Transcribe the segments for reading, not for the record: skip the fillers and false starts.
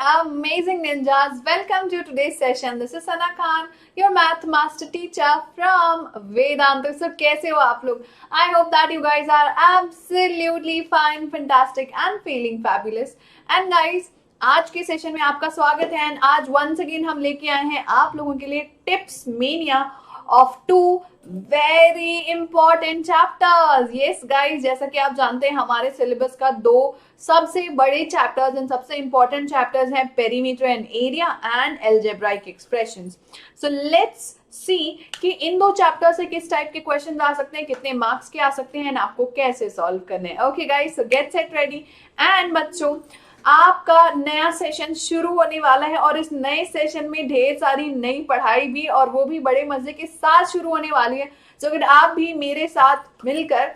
amazing ninjas. Welcome to today's session. This is Sana Khan, your math master teacher from Vedanta. So, कैसे हो आप लोग? I hope that you guys are absolutely fine, fantastic and feeling fabulous. And guys, आज के session में आपका स्वागत है एंड आज वंस अगेन हम लेके आए हैं आप लोगों के लिए tips mania of two very important chapters. Yes guys, जैसा कि आप जानते हैं हमारे सिलेबस का दो सबसे बड़े चैप्टर्स एंड सबसे इंपॉर्टेंट चैप्टर्स हैं perimeter and area and algebraic expressions. So let's see कि इन दो चैप्टर से किस टाइप के क्वेश्चन आ सकते हैं, कितने मार्क्स के आ सकते हैं एंड आपको कैसे सॉल्व करने हैं. Okay guys, so get set ready. And बच्चों, आपका नया सेशन शुरू होने वाला है और इस नए सेशन में ढेर सारी नई पढ़ाई भी और वो भी बड़े मजे के साथ शुरू होने वाली है. तो अगर आप भी मेरे साथ मिलकर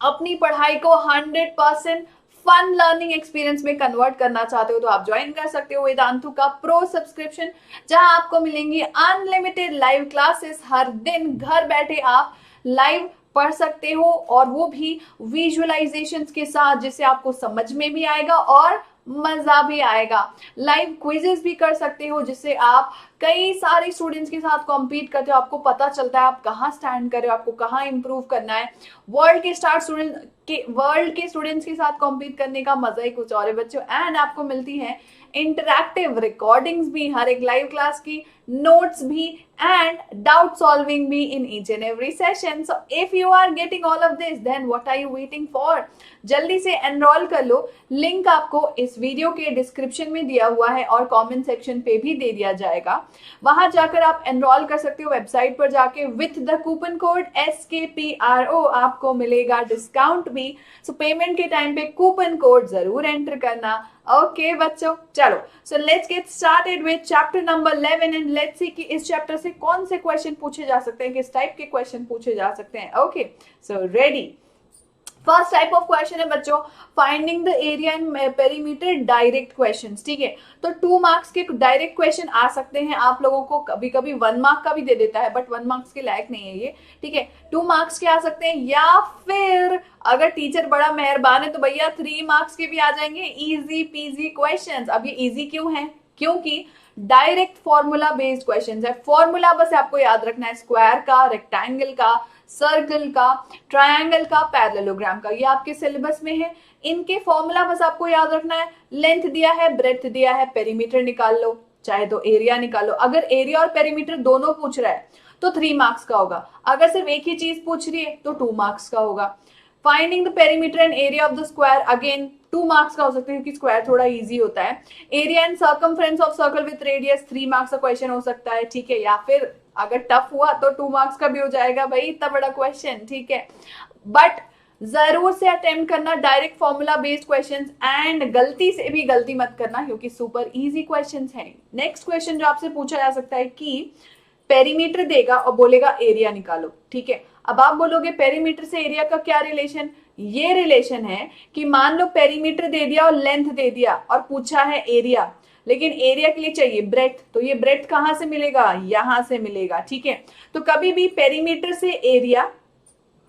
अपनी पढ़ाई को 100% फन लर्निंग एक्सपीरियंस में कन्वर्ट करना चाहते हो तो आप ज्वाइन कर सकते हो वेदांतु का प्रो सब्सक्रिप्शन, जहां आपको मिलेंगी अनलिमिटेड लाइव क्लासेस. हर दिन घर बैठे आप लाइव पढ़ सकते हो और वो भी विजुअलाइजेशंस के साथ, जिससे आपको समझ में भी आएगा और मजा भी आएगा. लाइव क्विजेस भी कर सकते हो जिससे आप कई सारे स्टूडेंट्स के साथ कॉम्पीट करते हो, आपको पता चलता है आप कहाँ स्टैंड कर रहे हो, आपको कहाँ इंप्रूव करना है. वर्ल्ड के स्टूडेंट्स के साथ कॉम्पीट करने का मजा ही कुछ और है बच्चों. एंड आपको मिलती है इंटरैक्टिव रिकॉर्डिंग्स भी हर एक लाइव क्लास की, नोट्स भी एंड डाउट सॉल्विंग भी in each and every session. So if you are getting all of this then what are you waiting for? जल्दी से एनरोल कर लो. लिंक आपको इस वीडियो के डिस्क्रिप्शन में दिया हुआ है और कमेंट सेक्शन पे भी दे दिया जाएगा. वहां जाकर आप एनरोल कर सकते हो. वेबसाइट पर जाके with the coupon code SKPRO आपको मिलेगा डिस्काउंट भी. सो पेमेंट के टाइम पे कूपन कोड जरूर एंटर करना. ओके बच्चों, चलो. So let's get started with chapter number 11 and let's see कि इस चैप्टर से कौन से क्वेश्चन पूछे जा सकते हैं, किस टाइप के क्वेश्चन पूछे जा सकते हैं. Okay, so ready. First type of question है बच्चों finding the area and perimeter direct questions. ठीक है, तो 2 मार्क्स के डायरेक्ट क्वेश्चन आ सकते हैं आप लोगों को. कभी कभी 1 मार्क का भी दे देता है बट 1 मार्क्स के लायक नहीं है ये. ठीक है, 2 मार्क्स के आ सकते हैं या फिर अगर टीचर बड़ा मेहरबान है तो भैया 3 मार्क्स के भी आ जाएंगे. Easy PG questions. अब ये इजी क्यों है? क्योंकि डायरेक्ट फॉर्मूला बेस्ड क्वेश्चंस है. फॉर्मूला बस आपको याद रखना है स्क्वायर का, रेक्टेंगल का, सर्कल का, ट्रायंगल का, पैरेललोग्राम का. ये आपके सिलेबस में है. इनके फॉर्मूला बस आपको याद रखना है. लेंथ दिया है, ब्रेथ दिया है, पेरीमीटर निकाल लो, चाहे तो एरिया निकालो. अगर एरिया और पेरीमीटर दोनों पूछ रहा है तो 3 मार्क्स का होगा. अगर सिर्फ एक ही चीज पूछ रही है तो 2 मार्क्स का होगा. Finding the perimeter and area of the square again 2 marks का हो सकता है क्योंकि स्क्वायर थोड़ा इजी होता है. Area and circumference of circle with radius 3 marks का क्वेश्चन हो सकता है. ठीक है, या फिर अगर टफ हुआ तो 2 मार्क्स का भी हो जाएगा भाई, इतना बड़ा क्वेश्चन. ठीक है, बट जरूर से अटेम्प्ट करना direct formula based questions and गलती से भी गलती मत करना क्योंकि सुपर इजी क्वेश्चंस हैं. नेक्स्ट क्वेश्चन जो आपसे पूछा जा सकता है कि पेरीमीटर देगा और बोलेगा एरिया निकालो. ठीक है, अब आप बोलोगे पेरीमीटर से एरिया का क्या रिलेशन? ये रिलेशन है कि मान लो पेरीमीटर दे दिया और लेंथ दे दिया और पूछा है एरिया, लेकिन एरिया के लिए चाहिए ब्रेथ. तो ये ब्रेथ कहां से मिलेगा? यहां से मिलेगा. ठीक है, तो कभी भी पेरीमीटर से एरिया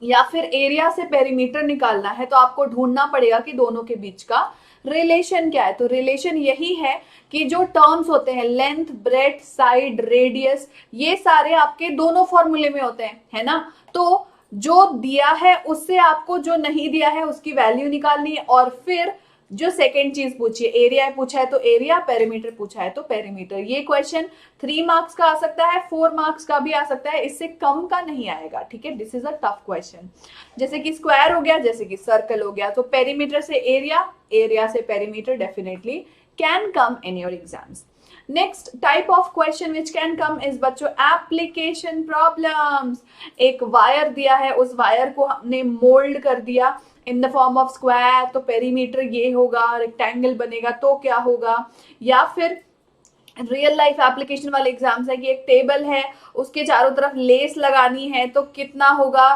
या फिर एरिया से पेरीमीटर निकालना है तो आपको ढूंढना पड़ेगा कि दोनों के बीच का रिलेशन क्या है. तो रिलेशन यही है कि जो टर्म्स होते हैं लेंथ, ब्रेथ, साइड, रेडियस, ये सारे आपके दोनों फॉर्मूले में होते हैं, है ना. तो जो दिया है उससे आपको जो नहीं दिया है उसकी वैल्यू निकालनी है और फिर जो सेकेंड चीज पूछी है, एरिया पूछा है तो एरिया, पेरीमीटर पूछा है तो पेरीमीटर. ये क्वेश्चन 3 मार्क्स का आ सकता है, 4 मार्क्स का भी आ सकता है, इससे कम का नहीं आएगा. ठीक है, this is a tough question. जैसे कि स्क्वायर हो गया, जैसे कि सर्कल हो गया. तो पेरीमीटर से एरिया, एरिया से perimeter definitely can come in your exams. Next type of question which can come is बच्चों एप्लीकेशन प्रॉब्लम्स. एक वायर दिया है, उस वायर को हमने मोल्ड कर दिया in the form of square, तो पेरीमीटर ये होगा. रेक्टेंगल बनेगा तो क्या होगा? या फिर रियल लाइफ एप्लीकेशन वाले एग्जाम्स है कि एक टेबल है, उसके चारों तरफ लेस लगानी है तो कितना होगा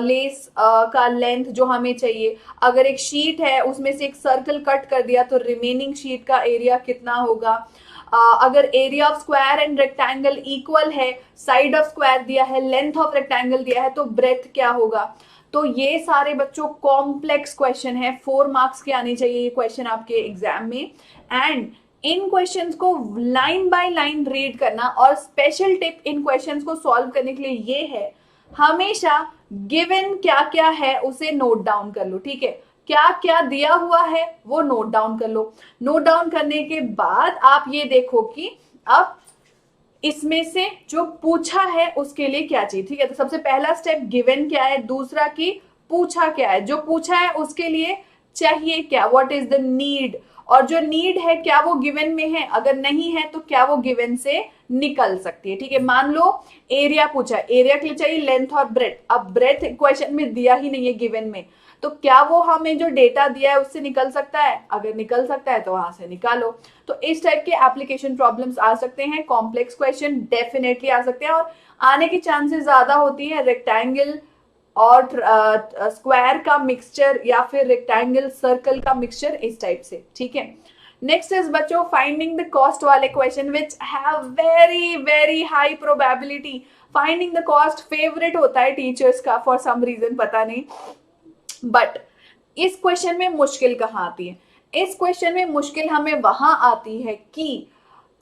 लेस का लेंथ जो हमें चाहिए. अगर एक शीट है उसमें से एक सर्कल कट कर दिया तो रिमेनिंग शीट का एरिया कितना होगा. अगर area of square and rectangle equal है, साइड ऑफ स्क्वायर दिया है, लेंथ ऑफ रेक्टेंगल दिया है तो ब्रेथ क्या होगा. तो ये सारे बच्चों कॉम्प्लेक्स क्वेश्चन है. 4 मार्क्स के आने चाहिए ये क्वेश्चन आपके एग्जाम में. एंड इन क्वेश्चंस को लाइन बाय लाइन रीड करना। और स्पेशल टिप इन क्वेश्चंस को सॉल्व करने के लिए ये है, हमेशा गिवन क्या क्या है उसे नोट डाउन कर लो, ठीक है। क्या क्या दिया हुआ है वो नोट डाउन कर लो। नोट डाउन करने के बाद आप ये देखो कि अब इसमें से जो पूछा है उसके लिए क्या चाहिए, ठीक है। तो सबसे पहला स्टेप गिवन क्या है, दूसरा कि पूछा क्या है, जो पूछा है उसके लिए चाहिए क्या, व्हाट इज द नीड, और जो नीड है क्या वो गिवन में है, अगर नहीं है तो क्या वो गिवन से निकल सकती है, ठीक है। मान लो एरिया पूछा है, एरिया के लिए चाहिए लेंथ और ब्रेथ। अब ब्रेथ क्वेश्चन में दिया ही नहीं है गिवन में, तो क्या वो हमें जो डेटा दिया है उससे निकल सकता है, अगर निकल सकता है तो वहां से निकालो। तो इस टाइप के एप्लीकेशन प्रॉब्लम्स आ सकते हैं, कॉम्प्लेक्स क्वेश्चन डेफिनेटली आ सकते हैं, और आने की चांसेस ज्यादा होती है रेक्टेंगल और स्क्वायर का मिक्सचर या फिर रेक्टेंगल सर्कल का मिक्सचर, इस टाइप से, ठीक है। नेक्स्ट इज बच्चों फाइंडिंग द कॉस्ट वाले question which have very very high probability. Finding the cost favourite होता है टीचर्स का फॉर सम रीजन, पता नहीं, बट इस क्वेश्चन में मुश्किल कहाँ आती है, इस क्वेश्चन में मुश्किल हमें वहां आती है कि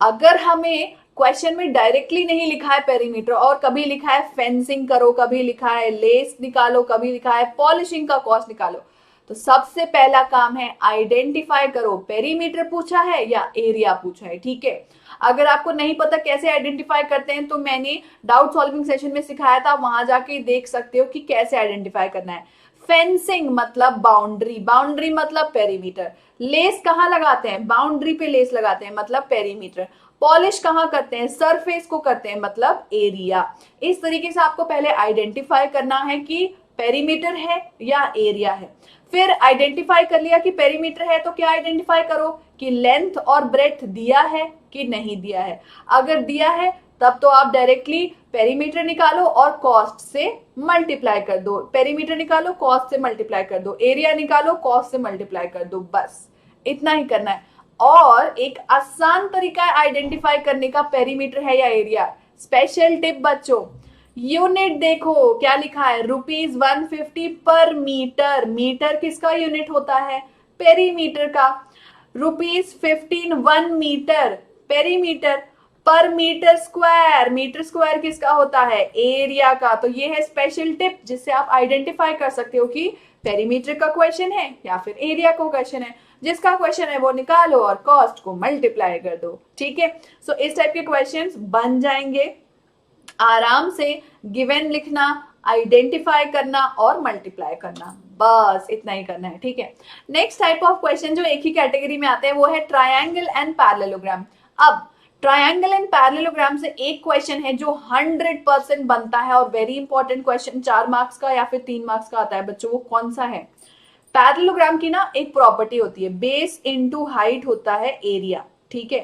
अगर हमें क्वेश्चन में डायरेक्टली नहीं लिखा है पेरीमीटर, और कभी लिखा है फेंसिंग करो, कभी लिखा है लेस निकालो, कभी लिखा है पॉलिशिंग का कॉस्ट निकालो, तो सबसे पहला काम है आइडेंटिफाई करो पेरीमीटर पूछा है या एरिया पूछा है, ठीक है। अगर आपको नहीं पता कैसे आइडेंटिफाई करते हैं तो मैंने डाउट सॉल्विंग सेशन में सिखाया था, वहां जाके देख सकते हो कि कैसे आइडेंटिफाई करना है। फेंसिंग मतलब बाउंड्री, बाउंड्री मतलब पेरीमीटर। लेस कहाँ लगाते हैं, बाउंड्री पे लेस लगाते हैं मतलब पेरीमीटर। पॉलिश कहाँ करते हैं, सरफेस को करते हैं मतलब एरिया। इस तरीके से आपको पहले आइडेंटिफाई करना है कि पेरीमीटर है या एरिया है। फिर आइडेंटिफाई कर लिया कि पेरीमीटर है तो क्या आइडेंटिफाई करो कि लेंथ और ब्रेथ दिया है कि नहीं दिया है। अगर दिया है तब तो आप डायरेक्टली पेरीमीटर निकालो और कॉस्ट से मल्टीप्लाई कर दो, पेरीमीटर निकालो कॉस्ट से मल्टीप्लाई कर दो, एरिया निकालो कॉस्ट से मल्टीप्लाई कर दो, बस इतना ही करना है। और एक आसान तरीका है आइडेंटिफाई करने का पेरीमीटर है या एरिया। स्पेशल टिप बच्चों, यूनिट देखो क्या लिखा है, ₹150 पर मीटर। मीटर किसका यूनिट होता है, पेरीमीटर का। ₹15 1 मीटर पेरीमीटर, पर मीटर स्क्वायर, मीटर स्क्वायर किसका होता है, एरिया का। तो ये है स्पेशल टिप जिससे आप आइडेंटिफाई कर सकते हो कि पेरीमीटर का क्वेश्चन है या फिर एरिया का क्वेश्चन है। जिसका क्वेश्चन है वो निकालो और कॉस्ट को मल्टीप्लाई कर दो, ठीक है। सो इस टाइप के क्वेश्चंस बन जाएंगे। आराम से गिवन लिखना, आइडेंटिफाई करना और मल्टीप्लाई करना, बस इतना ही करना है, ठीक है। नेक्स्ट टाइप ऑफ क्वेश्चन जो एक ही कैटेगरी में आते हैं वो है ट्रायंगल एंड पैरेललोग्राम। अब ट्रायंगल एंड पैरेललोग्राम से एक क्वेश्चन है जो 100% बनता है और वेरी इंपॉर्टेंट क्वेश्चन, 4 मार्क्स का या फिर 3 मार्क्स का आता है बच्चों, वो कौन सा है। पैरेललोग्राम की ना एक प्रॉपर्टी होती है, बेस इनटू हाइट होता है एरिया, ठीक है।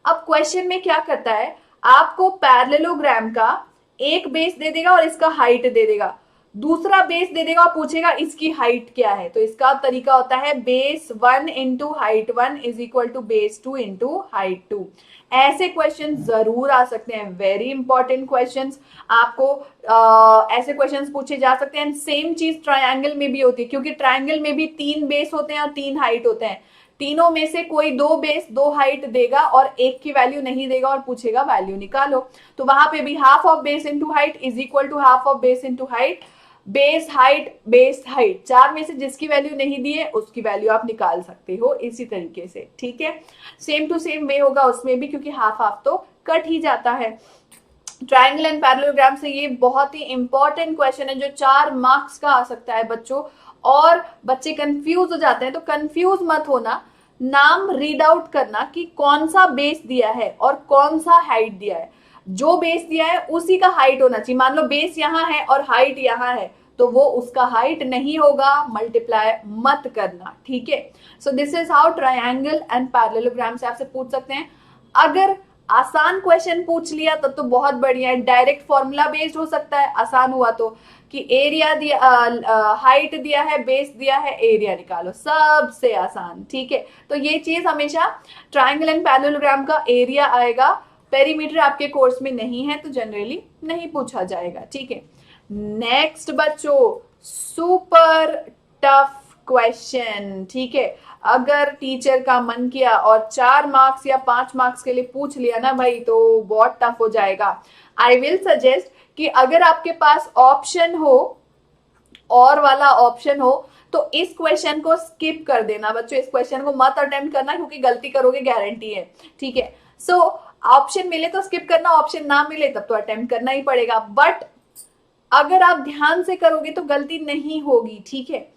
अब क्वेश्चन में क्या करता है, आपको पैरेललोग्राम का एक बेस दे देगा और इसका हाइट दे देगा, दूसरा बेस दे देगा और पूछेगा इसकी हाइट क्या है। तो इसका तरीका होता है base 1 into height 1 is equal to base 2 into height 2। ऐसे क्वेश्चन जरूर आ सकते हैं, वेरी इंपॉर्टेंट क्वेश्चंस। आपको ऐसे क्वेश्चंस पूछे जा सकते हैं। सेम चीज ट्रायंगल में भी होती है, क्योंकि ट्रायंगल में भी 3 बेस होते हैं और 3 हाइट होते हैं। तीनों में से कोई 2 बेस 2 हाइट देगा और एक की वैल्यू नहीं देगा और पूछेगा वैल्यू निकालो। तो वहां पे भी half of base into height is equal to half of base into height, base height 4 में से जिसकी वैल्यू नहीं दी है उसकी वैल्यू आप निकाल सकते हो इसी तरीके से, ठीक है। सेम टू सेम वे होगा उसमें भी, क्योंकि हाफ हाफ तो कट ही जाता है। ट्रायंगल एंड पैरेललोग्राम से ये बहुत ही इंपॉर्टेंट क्वेश्चन है जो 4 मार्क्स का आ सकता है बच्चों। और बच्चे कंफ्यूज हो जाते हैं, तो कंफ्यूज मत होना, नाम रीड आउट करना कि कौन सा बेस दिया है और कौन सा हाइट दिया है। जो बेस दिया है उसी का हाइट होना चाहिए। मान लो बेस यहाँ है और हाइट यहाँ है तो वो उसका हाइट नहीं होगा, मल्टीप्लाई मत करना, ठीक है। So this is how triangle and parallelogram से आपसे पूछ सकते हैं। अगर आसान क्वेश्चन पूछ लिया तब तो बहुत बढ़िया है, डायरेक्ट फॉर्मूला बेस्ड हो सकता है आसान हुआ तो, कि एरिया दिया, हाइट दिया है, बेस दिया है, एरिया निकालो, सबसे आसान, ठीक है। तो ये चीज हमेशा ट्रायंगल एंड पैरेललोग्राम का एरिया आएगा, पेरीमीटर आपके कोर्स में नहीं है तो जनरली नहीं पूछा जाएगा, ठीक है। नेक्स्ट बच्चों, सुपर टफ क्वेश्चन, ठीक है। अगर टीचर का मन किया और 4 मार्क्स या 5 मार्क्स के लिए पूछ लिया ना भाई, तो बहुत टफ हो जाएगा। आई विल सजेस्ट कि अगर आपके पास ऑप्शन हो, और वाला ऑप्शन हो, तो इस क्वेश्चन को स्किप कर देना बच्चों। इस क्वेश्चन को मत अटेम्प्ट करना, क्योंकि गलती करोगे गारंटी है, ठीक है। सो ऑप्शन मिले तो स्किप करना, ऑप्शन ना मिले तब तो अटेम्प्ट करना ही पड़ेगा। बट अगर आप ध्यान से करोगे तो गलती नहीं होगी, ठीक है।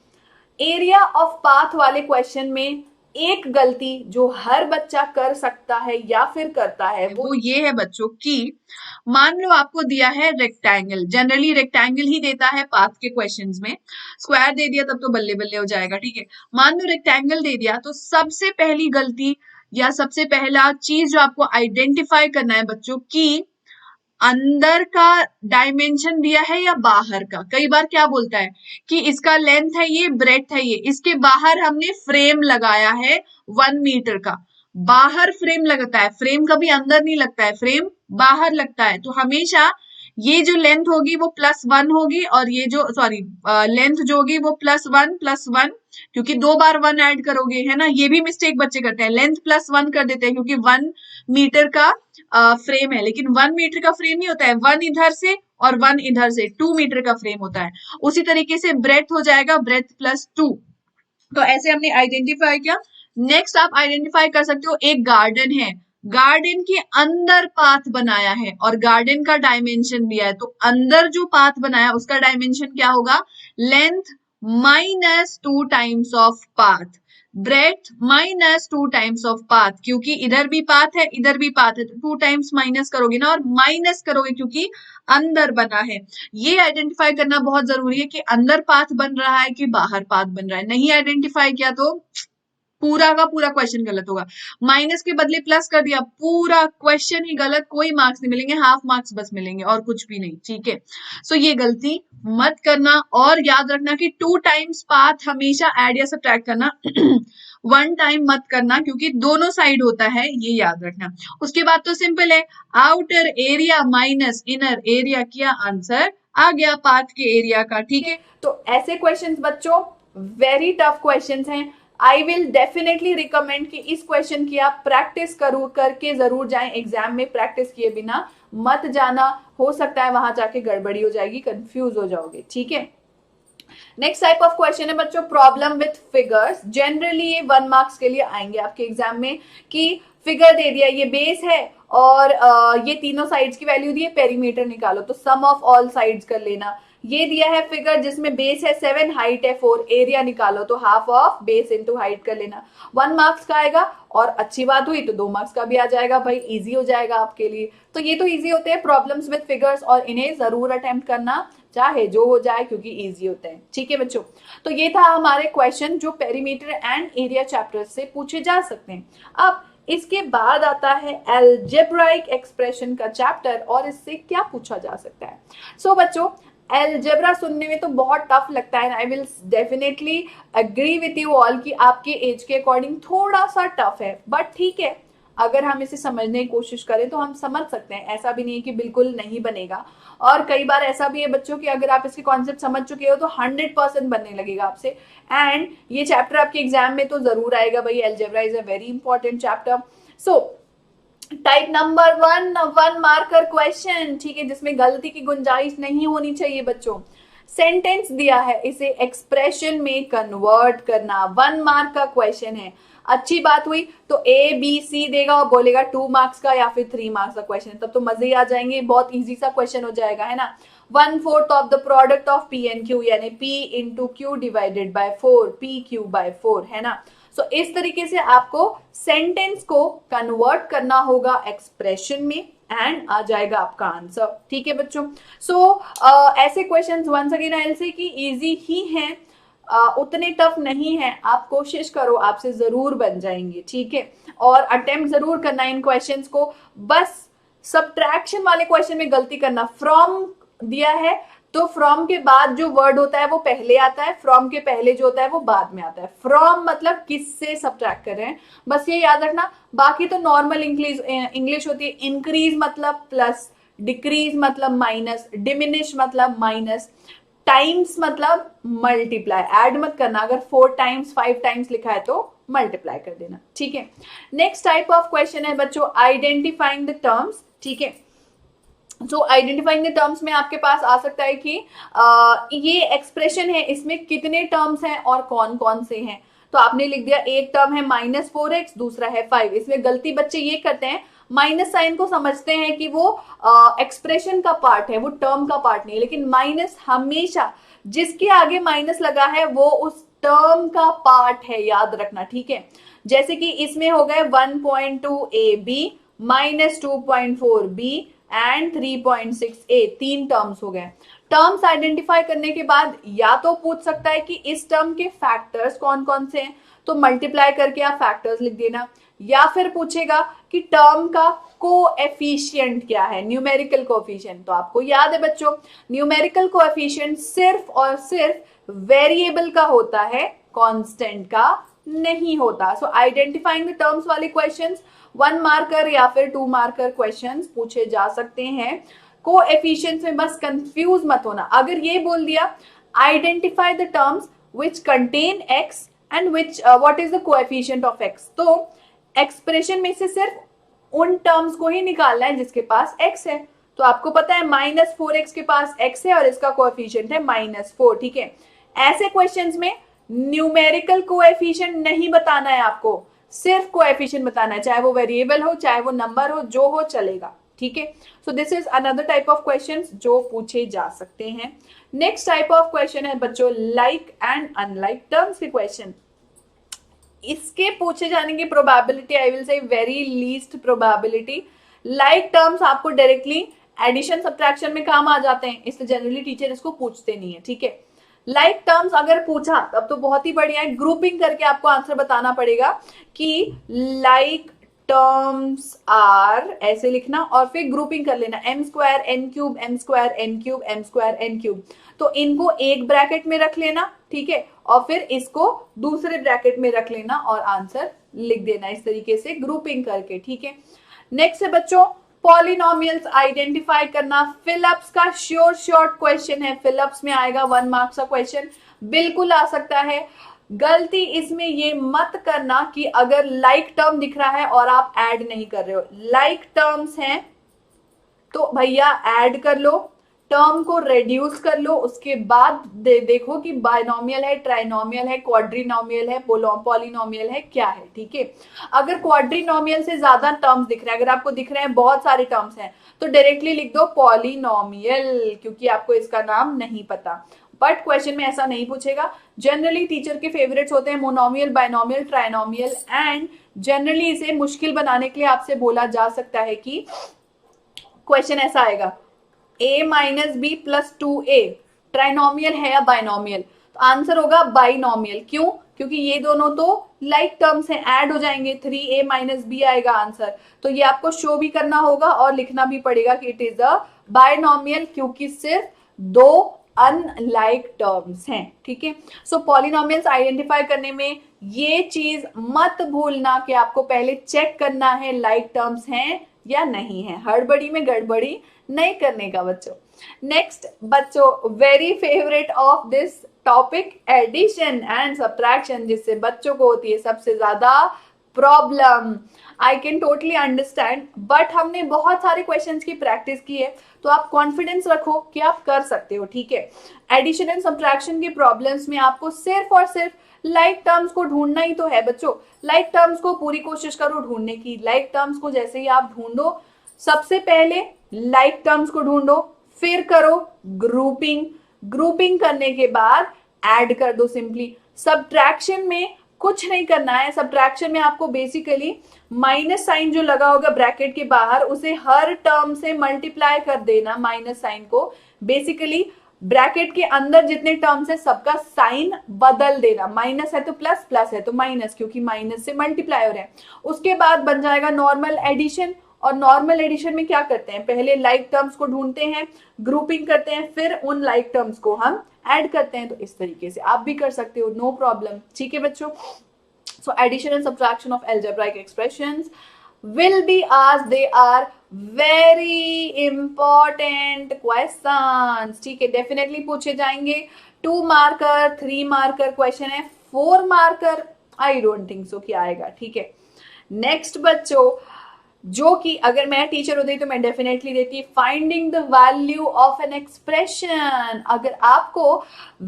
एरिया ऑफ पाथ वाले क्वेश्चन में एक गलती जो हर बच्चा कर सकता है या फिर करता है, वो ये है बच्चों कि मान लो आपको दिया है रेक्टेंगल, जनरली रेक्टेंगल ही देता है पाथ के क्वेश्चंस में, स्क्वायर दे दिया तब तो बल्ले बल्ले हो जाएगा, ठीक है। मान लो रेक्टेंगल दे दिया, तो सबसे पहली गलती या सबसे पहला चीज जो आपको आइडेंटिफाई करना है बच्चों कि अंदर का डायमेंशन दिया है या बाहर का। कई बार क्या बोलता है कि इसका लेंथ है ये, ब्रेथ है ये, इसके बाहर हमने फ्रेम लगाया है 1 मीटर का, बाहर फ्रेम लगता है, फ्रेम कभी अंदर नहीं लगता है, फ्रेम बाहर लगता है। तो हमेशा ये जो लेंथ होगी वो +1 होगी, और ये जो लेंथ जो होगी वो +1 क्योंकि 2 बार 1 ऐड करोगे, है ना। ये भी मिस्टेक बच्चे करते हैं, लेंथ +1 कर देते हैं क्योंकि 1 मीटर का फ्रेम है, लेकिन 1 मीटर का फ्रेम नहीं होता है, 1 इधर से और 1 इधर से, 2 मीटर का फ्रेम होता है। उसी तरीके से ब्रेथ हो जाएगा, ब्रेथ +2। तो ऐसे हमने आइडेंटिफाई किया। नेक्स्ट आप आइडेंटिफाई कर सकते हो, एक गार्डन है, गार्डन के अंदर पाथ बनाया है और गार्डन का डायमेंशन दिया है, तो अंदर जो पाथ बनाया उसका डायमेंशन क्या होगा, length -2 times of path, breadth -2 times of path, क्योंकि इधर भी पाथ है इधर भी पाथ है, तो 2 टाइम्स माइनस करोगे ना, और माइनस करोगे क्योंकि अंदर बना है। ये आइडेंटिफाई करना बहुत जरूरी है कि अंदर पाथ बन रहा है कि बाहर पाथ बन रहा है। नहीं आइडेंटिफाई किया तो पूरा का पूरा क्वेश्चन गलत होगा। माइनस के बदले प्लस कर दिया, पूरा क्वेश्चन ही गलत, कोई मार्क्स नहीं मिलेंगे, हाफ मार्क्स बस मिलेंगे और कुछ भी नहीं, ठीक है। सो ये गलती मत करना, और याद रखना कि 2 टाइम्स पाथ हमेशा ऐड या सब्ट्रैक्ट करना 1 टाइम मत करना, क्योंकि दोनों साइड होता है, ये याद रखना। उसके बाद तो सिंपल है, outer area minus inner area किया, आंसर आ गया पाथ के एरिया का, ठीक है। तो ऐसे क्वेश्चंस बच्चों वेरी टफ क्वेश्चंस हैं। आई विल डेफिनेटली रिकमेंड कि इस क्वेश्चन की आप प्रैक्टिस करके जरूर जाएं। एग्जाम में प्रैक्टिस किए बिना मत जाना, हो सकता है वहां जाके गड़बड़ी हो जाएगी, कंफ्यूज हो जाओगे, ठीक है। नेक्स्ट टाइप ऑफ क्वेश्चन है बच्चों प्रॉब्लम विथ फिगर्स। जनरली ये 1 मार्क्स के लिए आएंगे आपके एग्जाम में कि फिगर दे दिया, ये बेस है और ये तीनों साइड्स की वैल्यू दी है, पेरीमीटर निकालो, तो सम ऑफ ऑल साइड्स कर लेना। ये दिया है फिगर जिसमें बेस है 7, हाइट है 4, एरिया निकालो, तो half of base into height कर लेना। 1 मार्क्स का आएगा, और अच्छी बात हुई तो 2 मार्क्स का भी आ जाएगा भाई, इजी हो जाएगा आपके लिए। तो ये तो इजी होते हैं प्रॉब्लम्स विद फिगर्स, और इन्हें जरूर अटेम्प्ट करना, चाहे जो हो जाए, क्योंकि इजी होते हैं, ठीक है बच्चों। तो ये था हमारे क्वेश्चन जो पेरीमीटर एंड एरिया चैप्टर से पूछे जा सकते हैं। अब इसके बाद आता है अलजेब्राइक एक्सप्रेशन का चैप्टर, और इससे क्या पूछा जा सकता है। सो बच्चों अलजेब्रा सुनने में तो बहुत टफ लगता है, I will definitely agree with you all कि आपके एज के अकॉर्डिंग थोड़ा सा टफ है, बट ठीक है, अगर हम इसे समझने की कोशिश करें तो हम समझ सकते हैं। ऐसा भी नहीं है कि बिल्कुल नहीं बनेगा, और कई बार ऐसा भी है बच्चों कि अगर आप इसके कॉन्सेप्ट समझ चुके हो तो 100% बनने लगेगा आपसे। एंड ये चैप्टर आपके एग्जाम में तो जरूर आएगा भाई, algebra is a very important chapter. So type number 1 marker question, ठीक है, जिसमें गलती की गुंजाइश नहीं होनी चाहिए बच्चों। सेंटेंस दिया है, इसे एक्सप्रेशन में कन्वर्ट करना, 1 मार्क का क्वेश्चन है। अच्छी बात हुई तो ABC देगा और बोलेगा 2 मार्क्स का या फिर 3 मार्क्स का क्वेश्चन, तब तो मजे ही आ जाएंगे, बहुत इजी सा क्वेश्चन हो जाएगा, है ना। 1/4 of the product of P and Q, यानी P into Q divided by 4, PQ by 4, है ना। सो इस तरीके से आपको सेंटेंस को कन्वर्ट करना होगा एक्सप्रेशन में, एंड आ जाएगा आपका आंसर, ठीक है बच्चों। सो ऐसे questions once again I will say कि इजी ही हैं, उतने टफ नहीं है। आप कोशिश करो, आपसे जरूर बन जाएंगे, ठीक है। और अटेम्प्ट जरूर करना इन क्वेश्चंस को। बस सब्ट्रैक्शन वाले क्वेश्चन में गलती करना, फ्रॉम दिया है तो फ्रॉम के बाद जो वर्ड होता है वो पहले आता है, फ्रॉम के पहले जो होता है वो बाद में आता है। फ्रॉम मतलब किससे सब्ट्रैक्ट कर रहे हैं, बस ये याद रखना। बाकी तो नॉर्मल इंग्लिश होती है। इंक्रीज मतलब प्लस, डिक्रीज मतलब माइनस, डिमिनिश मतलब माइनस, टाइम्स मतलब मल्टीप्लाई, ऐड मत करना। अगर 4 टाइम्स 5 टाइम्स लिखा है तो मल्टीप्लाई कर देना, ठीक है। नेक्स्ट टाइप ऑफ क्वेश्चन है बच्चों आइडेंटिफाइंग द टर्म्स, ठीक है। जो आइडेंटिफाइंग द टर्म्स में आपके पास आ सकता है कि ये एक्सप्रेशन है, इसमें कितने टर्म्स हैं और कौन कौन से हैं। तो आपने लिख दिया एक टर्म है -4x, दूसरा है 5। इसमें गलती बच्चे ये करते हैं, माइनस साइन को समझते हैं कि वो एक्सप्रेशन का पार्ट है, वो टर्म का पार्ट नहीं है। लेकिन माइनस हमेशा जिसके आगे माइनस लगा है वो उस टर्म का पार्ट है, याद रखना, ठीक है। जैसे कि इसमें हो गए 1.2ab -2.4b and 3.6a, 3 terms हो गए। टर्म्स आइडेंटिफाई करने के बाद या तो पूछ सकता है कि इस टर्म के फैक्टर्स कौन कौन से हैं, तो मल्टीप्लाई करके आप फैक्टर्स लिख देना। या फिर पूछेगा कि टर्म का कोएफिशिएंट क्या है, न्यूमेरिकल कोएफिशिएंट। तो आपको याद है बच्चों, न्यूमेरिकल कोएफिशिएंट सिर्फ और सिर्फ वेरिएबल का होता है, कांस्टेंट का नहीं होता। सो आइडेंटिफाइंग द टर्म्स वाले क्वेश्चंस 1 मार्कर या फिर 2 मार्कर क्वेश्चंस पूछे जा सकते हैं। कोएफिशिएंट्स में बस कंफ्यूज मत होना। अगर ये बोल दिया identify the terms which contain x and which what is the coefficient of x, तो एक्सप्रेशन में से सिर्फ उन टर्म्स को ही निकालना है जिसके पास x है। तो आपको पता है -4x के पास x है और इसका कोएफिशिएंट है -4, ठीक है। ऐसे क्वेश्चंस में न्यूमेरिकल कोएफिशिएंट नहीं बताना है आपको, सिर्फ कोएफिशिएंट बताना है, चाहे वो वेरिएबल हो चाहे वो नंबर हो, जो हो चलेगा, ठीक है। So this is another type of questions जो पूछे जा सकते हैं। नेक्स्ट टाइप ऑफ क्वेश्चन है बच्चों लाइक एंड अनलाइक टर्म्स के क्वेश्चन। इसके पूछे जाने की प्रोबेबिलिटी आई विल से very least probability. Like terms आपको डायरेक्टली एडिशन सब्ट्रैक्शन में काम आ जाते हैं, इसलिए जनरली टीचर इसको पूछते नहीं है, ठीक है। लाइक टर्म्स अगर पूछा तब तो बहुत ही बढ़िया है, ग्रुपिंग करके आपको आंसर बताना पड़ेगा कि लाइक टर्म्स आर, ऐसे लिखना और फिर ग्रुपिंग कर लेना, m square n cube m square n cube m square n cube. तो इनको एक ब्रैकेट में रख लेना, ठीक है, और फिर इसको दूसरे ब्रैकेट में रख लेना और आंसर लिख देना इस तरीके से ग्रुपिंग करके, ठीक है। नेक्स्ट है बच्चों पॉलिनोमियल्स आइडेंटिफाई करना। फिलअप्स का शॉर्ट क्वेश्चन है, फिलअप्स में आएगा 1 मार्क्स का क्वेश्चन, बिल्कुल आ सकता है। गलती इसमें ये मत करना कि अगर लाइक टर्म दिख रहा है और आप ऐड नहीं कर रहे हो, लाइक टर्म्स हैं तो भैया ऐड कर लो, टर्म को रेड्यूस कर लो, उसके बाद देखो कि बायनोमियल है, ट्राइनोमियल है, क्वाड्रिनोमियल है, पॉलिनोमियल है, क्या है, ठीक है। अगर क्वाड्रिनोमियल से ज्यादा टर्म्स दिख रहे हैं, अगर आपको दिख रहे हैं बहुत सारे टर्म्स हैं, तो डायरेक्टली लिख दो पॉलिनोमियल, क्योंकि आपको इसका नाम नहीं पता। बट क्वेश्चन में ऐसा नहीं पूछेगा। जनरली टीचर के फेवरेट्स होते हैं monomial, binomial, trinomial, and generally इसे मुश्किल बनाने के लिए आपसे बोला जा सकता है कि क्वेश्चन ऐसा आएगा a minus B plus 2a trinomial है या बाइनोमियल, तो आंसर होगा बाइनोमियल। क्यों? क्योंकि ये दोनों तो लाइक टर्म्स हैं, ऐड हो जाएंगे, 3a माइनस बी आएगा आंसर। तो ये आपको शो भी करना होगा और लिखना भी पड़ेगा कि इट इज अ बाइनोमियल, क्योंकि सिर्फ 2 अनलाइक टर्म्स हैं, ठीक है। सो पॉलिनोमियल्स आइडेंटिफाई करने में ये चीज मत भूलना कि आपको पहले चेक करना है लाइक टर्म्स हैं या नहीं है, हड़बड़ी में गड़बड़ी नहीं करने का बच्चों। नेक्स्ट बच्चों very favourite of this topic addition and subtraction, जिससे बच्चों को होती है सबसे ज्यादा problem. I can totally understand, but हमने बहुत सारे क्वेश्चंस की प्रैक्टिस की है, तो आप कॉन्फिडेंस रखो कि आप कर सकते हो, ठीक है। एडिशन एंड सब्ट्रैक्शन के प्रॉब्लम्स में आपको सिर्फ और सिर्फ लाइक टर्म्स को ढूंढना ही तो है बच्चों। लाइक टर्म्स को पूरी कोशिश करो ढूंढने की। लाइक टर्म्स को जैसे ही आप ढूंढो, सबसे पहले लाइक टर्म्स को ढूंढो, फिर करो ग्रुपिंग, ग्रुपिंग करने के बाद ऐड कर दो सिंपली। सब्ट्रैक्शन में कुछ नहीं करना है, सब्ट्रैक्शन में आपको बेसिकली माइनस साइन जो लगा होगा ब्रैकेट के बाहर, उसे हर टर्म से मल्टीप्लाई कर देना, माइनस साइन को। बेसिकली ब्रैकेट के अंदर जितने टर्म्स है सबका साइन बदल देना, माइनस है तो प्लस, प्लस है तो माइनस, क्योंकि माइनस से मल्टीप्लाई हो रहे हैं। उसके बाद बन जाएगा नॉर्मल एडिशन, और नॉर्मल एडिशन में क्या करते हैं, पहले लाइक टर्म्स को ढूंढते हैं, ग्रुपिंग करते हैं, फिर उन लाइक टर्म्स को हम ऐड करते हैं। तो इस तरीके से आप भी कर सकते हो, नो प्रॉब्लम, ठीक है बच्चों। So addition and subtraction of algebraic expressions will be asked. They are very important questions. ठीक है, डेफिनेटली पूछे जाएंगे. 2 मार्कर, 3 मार्कर क्वेश्चन है. 4 marker I don't think so कि आएगा. ठीक है, नेक्स्ट बच्चों, जो कि अगर मैं टीचर होती तो मैं डेफिनेटली देती finding the value of an expression. अगर आपको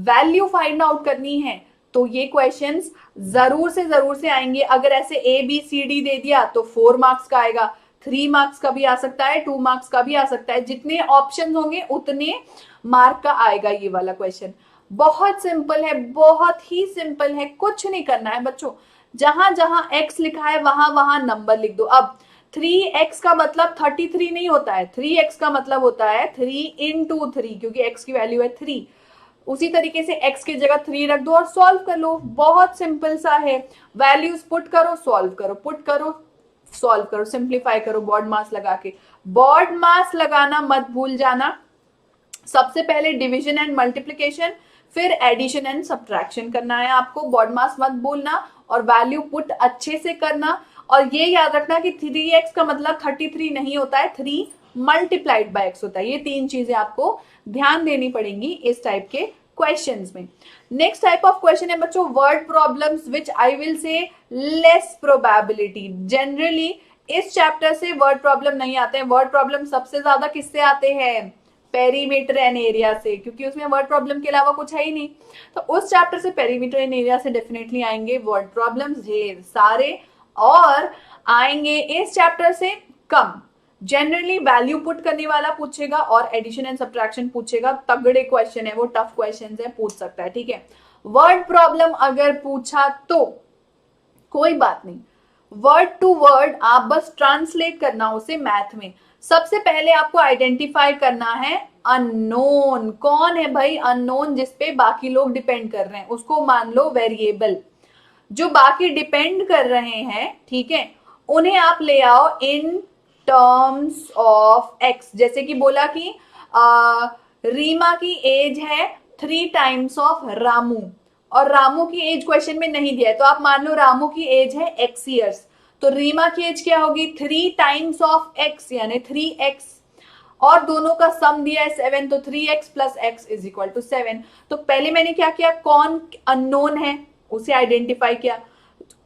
वैल्यू फाइंड आउट करनी है तो ये क्वेश्चंस जरूर से आएंगे. अगर ऐसे ABCD दे दिया तो 4 मार्क्स का आएगा, 3 मार्क्स का भी आ सकता है, 2 मार्क्स का भी आ सकता है. जितने ऑप्शन होंगे उतने मार्क का आएगा ये वाला क्वेश्चन. बहुत सिंपल है, बहुत ही सिंपल है. कुछ नहीं करना है बच्चों, जहां जहां x लिखा है वहां वहां नंबर लिख दो. अब 3x का मतलब 33 नहीं होता है. 3x का मतलब होता है 3 into 3, क्योंकि x की वैल्यू है 3. उसी तरीके से x की जगह 3 रख दो और सॉल्व कर लो. बहुत सिंपल सा है. वैल्यूज पुट करो, सॉल्व करो, पुट करो, सॉल्व करो, सिंप्लीफाई करो बॉड मास लगा के. बॉड मास लगाना मत भूल जाना. सबसे पहले डिवीजन एंड मल्टीप्लीकेशन, फिर एडिशन एंड सब्ट्रैक्शन करना है आपको. बॉड मास मत भूलना और वैल्यू पुट अच्छे से करना. और ये याद रखना कि 3x का मतलब 33 नहीं होता है, 3 मल्टीप्लाइड बाय x होता है. ये 3 चीजें आपको ध्यान देनी पड़ेंगी इस टाइप के क्वेश्चंस में. नेक्स्ट टाइप ऑफ क्वेश्चन है बच्चों word problems, which I will से लेस प्रोबेबिलिटी. जनरली इस चैप्टर से वर्ड प्रॉब्लम नहीं आते हैं. वर्ड प्रॉब्लम सबसे ज्यादा किससे आते हैं? पेरीमीटर एंड एरिया से, क्योंकि उसमें वर्ड प्रॉब्लम के अलावा कुछ है ही नहीं. तो उस चैप्टर से, पेरीमीटर एंड एरिया से डेफिनेटली आएंगे वर्ड प्रॉब्लम्स ढेर सारे. और आएंगे इस चैप्टर से कम. जनरली वैल्यू पुट करने वाला पूछेगा और एडिशन एंड सब्ट्रैक्शन पूछेगा. तगड़े क्वेश्चन है वो, टफ क्वेश्चन है, पूछ सकता है. ठीक है, वर्ड प्रॉब्लम अगर पूछा तो कोई बात नहीं, वर्ड टू वर्ड आप बस ट्रांसलेट करना उसे मैथ में. सबसे पहले आपको आइडेंटिफाई करना है अननोन. कौन है भाई अननोन? जिसपे बाकी लोग डिपेंड कर रहे हैं, उसको मान लो वेरिएबल. जो बाकी डिपेंड कर रहे हैं, ठीक है, उन्हें आप ले आओ इन टर्म्स ऑफ एक्स. जैसे कि बोला कि रीमा की एज है 3 टाइम्स ऑफ रामू, और रामू की एज क्वेश्चन में नहीं दिया है, तो आप मान लो रामू की एज है x ईयर्स. तो रीमा की एज क्या होगी? 3 टाइम्स ऑफ x, यानी 3x, और दोनों का सम दिया है 7, तो 3x plus x is equal to 7. तो पहले मैंने क्या किया? कौन अननोन है उसे आइडेंटिफाई किया.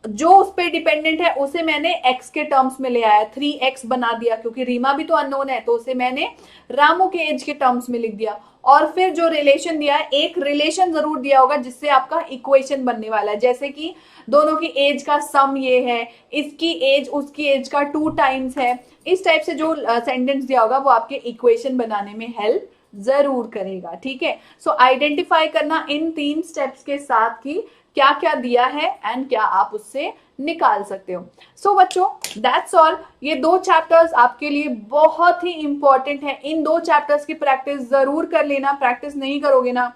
जो उस पर डिपेंडेंट है उसे मैंने x के टर्म्स में ले आया, 3x बना दिया, क्योंकि रीमा भी तो अननोन है, तो उसे मैंने रामू के एज के टर्म्स में लिख दिया. और फिर जो रिलेशन दिया है, एक रिलेशन जरूर दिया होगा जिससे आपका इक्वेशन बनने वाला है. जैसे कि दोनों की एज का सम ये है, इसकी एज उसकी एज का 2 टाइम्स है. इस टाइप से जो सेंटेंस दिया होगा वो आपके इक्वेशन बनाने में हेल्प जरूर करेगा. ठीक है, सो आइडेंटिफाई करना इन 3 स्टेप्स के साथ की क्या क्या दिया है एंड क्या आप उससे निकाल सकते हो. सो बच्चों, दैट्स ऑल. ये 2 चैप्टर्स आपके लिए बहुत ही इंपॉर्टेंट है. इन 2 चैप्टर्स की प्रैक्टिस जरूर कर लेना. प्रैक्टिस नहीं करोगे ना,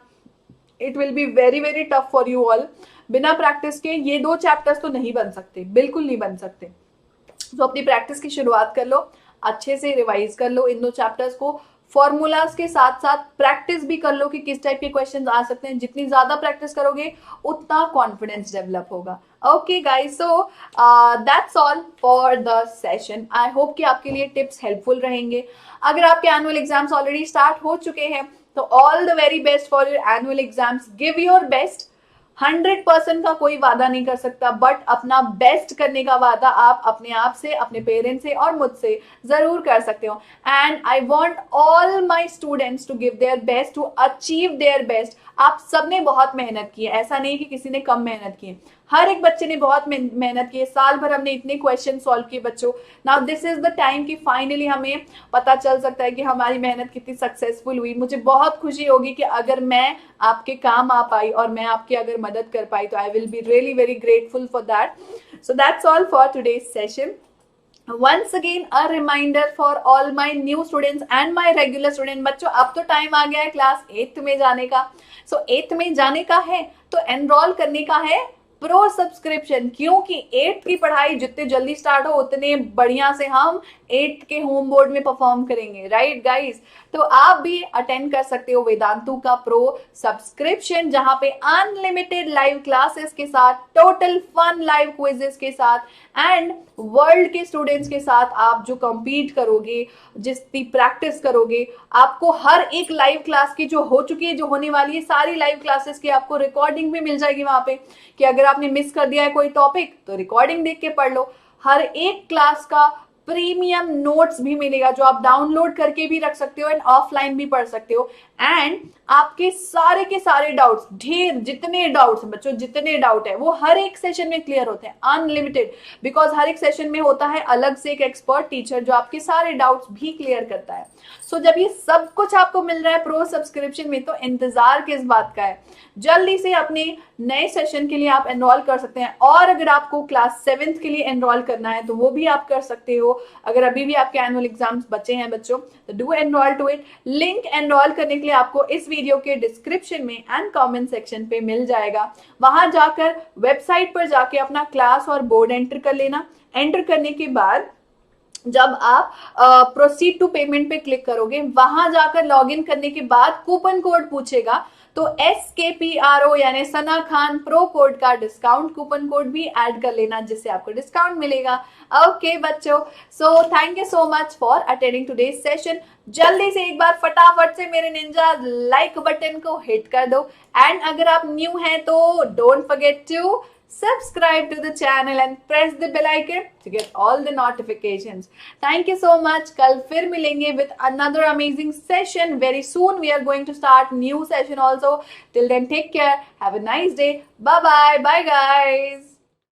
it will be very very tough for you all. बिना प्रैक्टिस के ये 2 चैप्टर्स तो नहीं बन सकते, बिल्कुल नहीं बन सकते. तो अपनी प्रैक्टिस की शुरुआत कर लो, अच्छे से रिवाइज कर लो इन 2 चैप्टर्स को. फॉर्मूलाज के साथ साथ प्रैक्टिस भी कर लो कि किस टाइप के क्वेश्चंस आ सकते हैं. जितनी ज्यादा प्रैक्टिस करोगे उतना कॉन्फिडेंस डेवलप होगा. Okay guys, so that's all for the session. I hope कि आपके लिए टिप्स हेल्पफुल रहेंगे. अगर आपके एनुअल एग्जाम्स ऑलरेडी स्टार्ट हो चुके हैं तो all the very best for your annual exams. Give your best. 100% का कोई वादा नहीं कर सकता, बट अपना बेस्ट करने का वादा आप अपने आप से, अपने पेरेंट्स से और मुझसे जरूर कर सकते हो. And I want all my students to give their best, to achieve their best. आप सबने बहुत मेहनत की है, ऐसा नहीं कि किसी ने कम मेहनत की है. हर एक बच्चे ने बहुत मेहनत की है. साल भर हमने इतने क्वेश्चन सॉल्व किए बच्चों. Now this is the time कि फाइनली हमें पता चल सकता है कि हमारी मेहनत कितनी सक्सेसफुल हुई. मुझे बहुत खुशी होगी कि अगर मैं आपके काम आ पाई और मैं आपकी अगर मदद कर पाई, तो I will be really very grateful for that. So that's all for today's session. Once again a reminder for all my new students and my regular students. बच्चों, अब तो टाइम आ गया है क्लास 8th में जाने का. सो 8th में जाने का है तो एनरोल करने का है प्रो सब्सक्रिप्शन, क्योंकि 8th की पढ़ाई जितने जल्दी स्टार्ट हो उतने बढ़िया से हम 8th के होम बोर्ड में परफॉर्म करेंगे, राइट गाइस। तो आप भी अटेंड कर सकते हो वेदांतु का प्रो सब्सक्रिप्शन, जहां पे अनलिमिटेड लाइव क्लासेस के साथ, टोटल फन लाइव क्विजेस के साथ एंड वर्ल्ड के स्टूडेंट्स के साथ आप जो कम्पीट करोगे, जिसकी प्रैक्टिस करोगे, आपको हर एक लाइव क्लास की जो हो चुकी है, जो होने वाली है, सारी लाइव क्लासेस की आपको रिकॉर्डिंग भी मिल जाएगी वहां पे, कि अगर आपने मिस कर दिया है कोई टॉपिक तो रिकॉर्डिंग देख के पढ़ लो। हर एक क्लास का प्रीमियम नोट्स भी मिलेगा जो आप डाउनलोड करके भी रख सकते हो एंड ऑफलाइन भी पढ़ सकते हो। एंड आपके सारे के सारे डाउट्स, ढेर जितने डाउट्स बच्चों, जितने डाउट है वो हर एक सेशन में क्लियर होते हैं, अनलिमिटेड, बिकॉज हर एक सेशन में होता है अलग से एक एक्सपर्ट टीचर जो आपके सारे डाउट्स भी क्लियर करता है। सो जब ये सब कुछ आपको मिल रहा है प्रो सब्सक्रिप्शन में, तो इंतजार किस बात का है, जल्दी से अपने नए सेशन के लिए आप एनरोल कर सकते हैं। और अगर आपको क्लास 7th के लिए एनरोल करना है तो वो भी आप कर सकते हो, अगर अभी भी आपके एनुअल एग्जाम्स बचे हैं बच्चों, तो do enrol to it. Link enrol करने के लिए आपको इस वीडियो के डिस्क्रिप्शन में एंड कमेंट सेक्शन पे मिल जाएगा। वहां जाकर वेबसाइट पर जाके अपना क्लास और बोर्ड एंटर कर लेना। एंटर करने के बाद जब आप प्रोसीड टू पेमेंट पे क्लिक करोगे, वहां जाकर लॉगिन करने के बाद कूपन कोड पूछेगा, तो SKPRO यानी सना खान प्रो कोड का डिस्काउंट कूपन कोड भी ऐड कर लेना, जिससे आपको डिस्काउंट मिलेगा। ओके बच्चों, so thank you so much for attending today's session. जल्दी से एक बार फटाफट से मेरे निंजा लाइक बटन को हिट कर दो, एंड अगर आप न्यू हैं तो don't forget to subscribe to the channel and press the bell icon to get all the notifications. Thank you so much. कल फिर मिलेंगे with another amazing session. Very soon we are going to start new session also. Till then take care. Have a nice day. Bye bye. Bye guys.